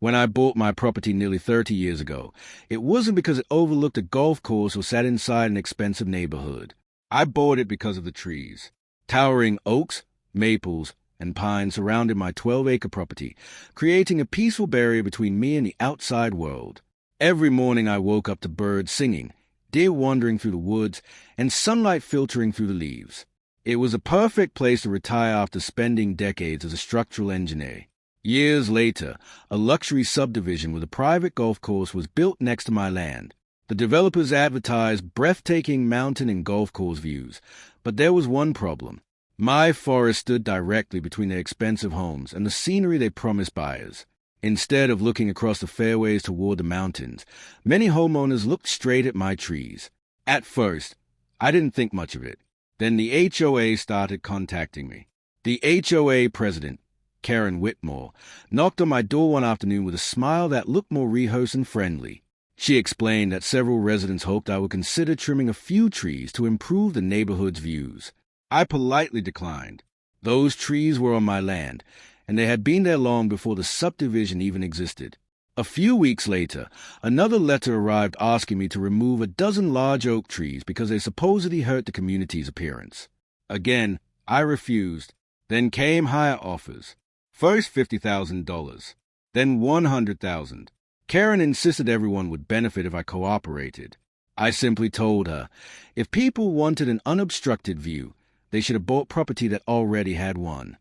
When I bought my property nearly 30 years ago, it wasn't because it overlooked a golf course or sat inside an expensive neighborhood. I bought it because of the trees. Towering oaks, maples, and pines surrounded my 12-acre property, creating a peaceful barrier between me and the outside world. Every morning I woke up to birds singing, deer wandering through the woods, and sunlight filtering through the leaves. It was a perfect place to retire after spending decades as a structural engineer. Years later, a luxury subdivision with a private golf course was built next to my land. The developers advertised breathtaking mountain and golf course views, but there was one problem. My forest stood directly between their expensive homes and the scenery they promised buyers. Instead of looking across the fairways toward the mountains, many homeowners looked straight at my trees. At first, I didn't think much of it. Then the HOA started contacting me. The HOA president, Karen Whitmore, knocked on my door one afternoon with a smile that looked more rehearsed and friendly. She explained that several residents hoped I would consider trimming a few trees to improve the neighborhood's views. I politely declined. Those trees were on my land, and they had been there long before the subdivision even existed. A few weeks later, another letter arrived asking me to remove a dozen large oak trees because they supposedly hurt the community's appearance. Again, I refused. Then came higher offers. First $50,000, then $100,000. Karen insisted everyone would benefit if I cooperated. I simply told her, if people wanted an unobstructed view, they should have bought property that already had one.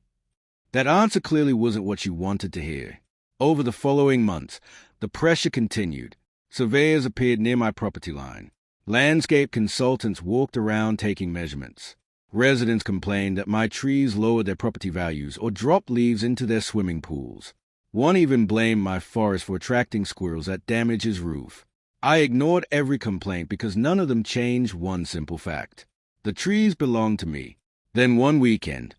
That answer clearly wasn't what she wanted to hear. Over the following months, the pressure continued. Surveyors appeared near my property line. Landscape consultants walked around taking measurements. Residents complained that my trees lowered their property values or dropped leaves into their swimming pools. One even blamed my forest for attracting squirrels that damaged his roof. I ignored every complaint because none of them changed one simple fact. The trees belonged to me. Then one weekend,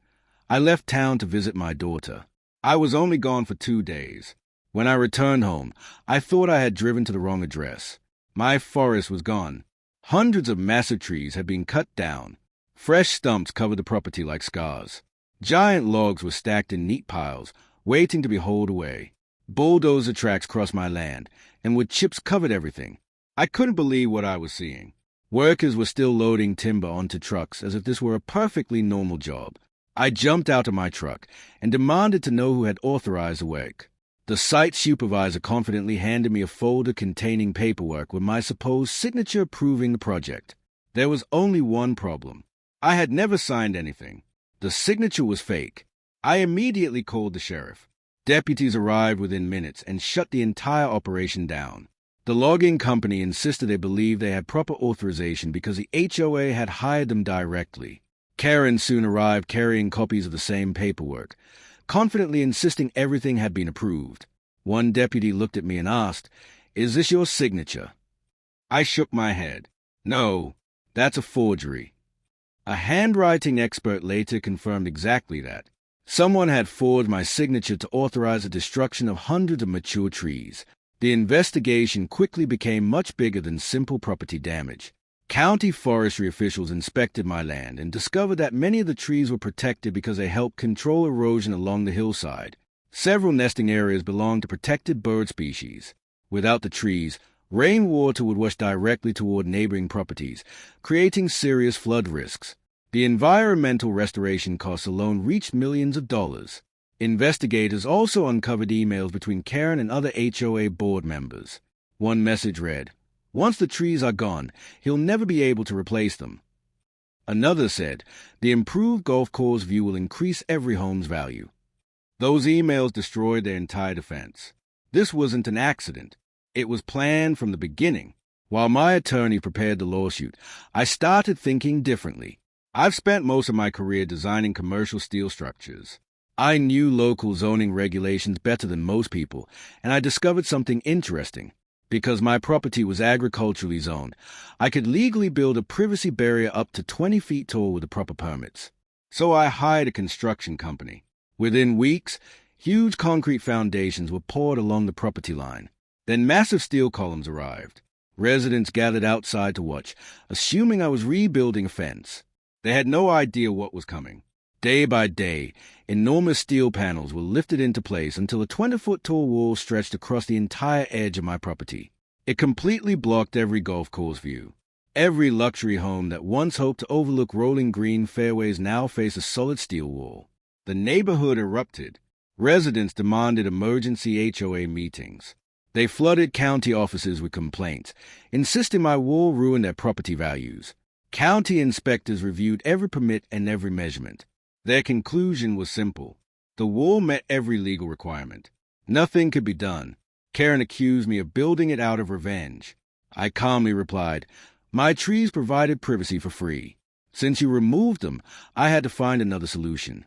I left town to visit my daughter. I was only gone for 2 days. When I returned home, I thought I had driven to the wrong address. My forest was gone. Hundreds of massive trees had been cut down. Fresh stumps covered the property like scars. Giant logs were stacked in neat piles, waiting to be hauled away. Bulldozer tracks crossed my land, and wood chips covered everything. I couldn't believe what I was seeing. Workers were still loading timber onto trucks as if this were a perfectly normal job. I jumped out of my truck and demanded to know who had authorized the work. The site supervisor confidently handed me a folder containing paperwork with my supposed signature approving the project. There was only one problem. I had never signed anything. The signature was fake. I immediately called the sheriff. Deputies arrived within minutes and shut the entire operation down. The logging company insisted they believed they had proper authorization because the HOA had hired them directly. Karen soon arrived carrying copies of the same paperwork, confidently insisting everything had been approved. One deputy looked at me and asked, "Is this your signature?" I shook my head. "No, that's a forgery." A handwriting expert later confirmed exactly that. Someone had forged my signature to authorize the destruction of hundreds of mature trees. The investigation quickly became much bigger than simple property damage. County forestry officials inspected my land and discovered that many of the trees were protected because they helped control erosion along the hillside. Several nesting areas belonged to protected bird species. Without the trees, rainwater would wash directly toward neighboring properties, creating serious flood risks. The environmental restoration costs alone reached millions of dollars. Investigators also uncovered emails between Karen and other HOA board members. One message read, "Once the trees are gone, he'll never be able to replace them." Another said, "The improved golf course view will increase every home's value." Those emails destroyed their entire defense. This wasn't an accident. It was planned from the beginning. While my attorney prepared the lawsuit, I started thinking differently. I've spent most of my career designing commercial steel structures. I knew local zoning regulations better than most people, and I discovered something interesting. Because my property was agriculturally zoned, I could legally build a privacy barrier up to 20 feet tall with the proper permits. So I hired a construction company. Within weeks, huge concrete foundations were poured along the property line. Then massive steel columns arrived. Residents gathered outside to watch, assuming I was rebuilding a fence. They had no idea what was coming. Day by day, Enormous steel panels were lifted into place until a 20-foot-tall wall stretched across the entire edge of my property. It completely blocked every golf course view. Every luxury home that once hoped to overlook rolling green fairways now faced a solid steel wall. The neighborhood erupted. Residents demanded emergency HOA meetings. They flooded county offices with complaints, insisting my wall ruined their property values. County inspectors reviewed every permit and every measurement. Their conclusion was simple. The wall met every legal requirement. Nothing could be done. Karen accused me of building it out of revenge. I calmly replied, "My trees provided privacy for free. Since you removed them, I had to find another solution."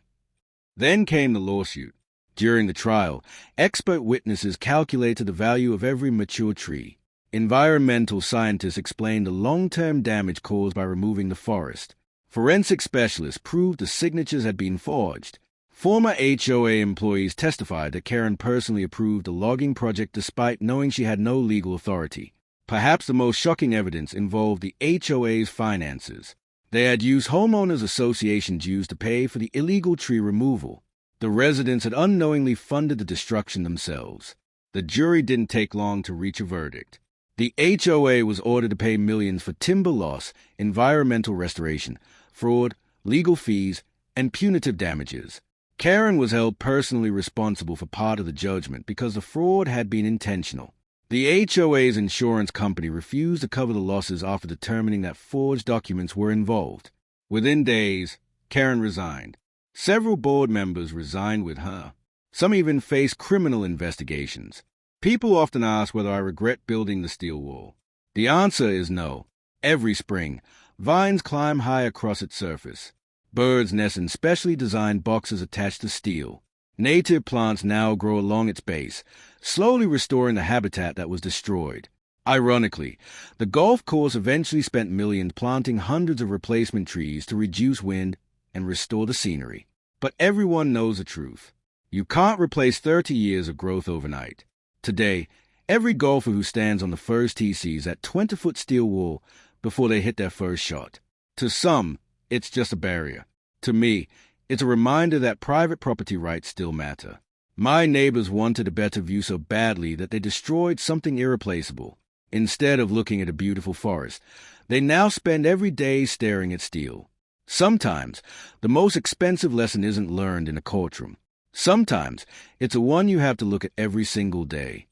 Then came the lawsuit. During the trial, expert witnesses calculated the value of every mature tree. Environmental scientists explained the long-term damage caused by removing the forest. Forensic specialists proved the signatures had been forged. Former HOA employees testified that Karen personally approved the logging project despite knowing she had no legal authority. Perhaps the most shocking evidence involved the HOA's finances. They had used Homeowners Association dues to pay for the illegal tree removal. The residents had unknowingly funded the destruction themselves. The jury didn't take long to reach a verdict. The HOA was ordered to pay millions for timber loss, environmental restoration, fraud, legal fees, and punitive damages. Karen was held personally responsible for part of the judgment because the fraud had been intentional. The HOA's insurance company refused to cover the losses after determining that forged documents were involved. Within days, Karen resigned. Several board members resigned with her. Some even faced criminal investigations. People often ask whether I regret building the steel wall. The answer is no. Every spring, vines climb high across its surface. Birds nest in specially designed boxes attached to steel. Native plants now grow along its base, slowly restoring the habitat that was destroyed. Ironically, the golf course eventually spent millions planting hundreds of replacement trees to reduce wind and restore the scenery. But everyone knows the truth. You can't replace 30 years of growth overnight. Today, every golfer who stands on the first tee sees that 20-foot steel wall before they hit their first shot. To some, it's just a barrier. To me, it's a reminder that private property rights still matter. My neighbors wanted a better view so badly that they destroyed something irreplaceable. Instead of looking at a beautiful forest, they now spend every day staring at steel. Sometimes, the most expensive lesson isn't learned in a courtroom. Sometimes, it's a one you have to look at every single day.